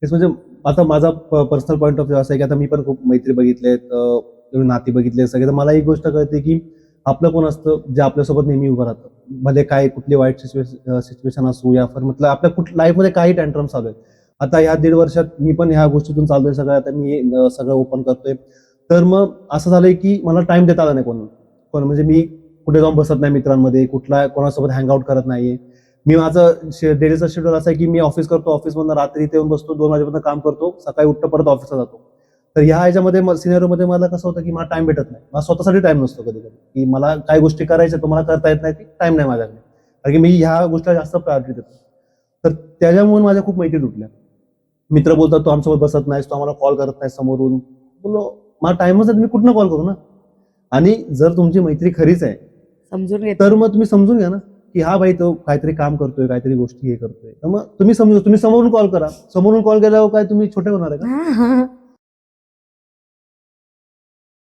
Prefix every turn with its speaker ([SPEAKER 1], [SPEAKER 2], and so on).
[SPEAKER 1] तेच म्हणजे आता माझा पर्सनल पॉईंट ऑफ व्ह्यू असा आहे की आता मी पण खूप मैत्री बघितलेत, नाती बघितले सगळे. तर मला एक गोष्ट कळते की आपलं कोण असतं जे आपल्यासोबत नेहमी उभं राहतं, भले काय कुठली वाईट सिच्युएशन असू या फिर म्हटलं आपल्या लाईफमध्ये काही टँट्रम चालू आहे. आता ह्या 1.5 वर्षात मी पण ह्या गोष्टीतून चाललोय सगळं. आता मी सगळं ओपन करतोय. तर मग असं झालंय की मला टाइम देता आला नाही पण म्हणजे मी कुठे जाऊन बसत नाही मित्रांमध्ये, कोणासोबत हँगआउट करत नाहीये. मी माझं डेलीचं शेड्यूल असं आहे की मी ऑफिस करतो, ऑफिसमधून रात्री इथे येऊन बसतो, 2 वाजेपर्यंत काम करतो, सकाळी उठतो, परत ऑफिसला जातो. तर ह्या ह्याच्यामध्ये सिनेरिओमध्ये मला कसं होतं की मला टाइम भेटत नाही. मला स्वतःसाठी टाइम नसतो कधी-कधी, की मला काही गोष्टी करायच्या तर मला करता येत नाही, टाइम नाही माझ्याकडे. कारण की मी ह्या गोष्टीला जास्त प्रायोरिटी देतो. तर त्याच्यामुळे माझ्या खूप मैत्री तुटल्या. मित्र बोलतात, "तू आमच्यासोबत बसत नाहीस, तू आम्हाला कॉल करत नाहीस समोरून." बोललो, "मला टाईमच नाही, मी कुठनं कॉल करू ना?" आणि जर तुमची मैत्री खरीच आहे,
[SPEAKER 2] समजून घेतो.
[SPEAKER 1] तर मग तुम्ही समजून घ्या ना, की हा भाई तो काहीतरी काम करतोय, काहीतरी गोष्टी हे करतोय. तर मग तुम्ही समोरून कॉल करा. समोरून कॉल केल्यावर काय तुम्ही छोटे होणार आहे का?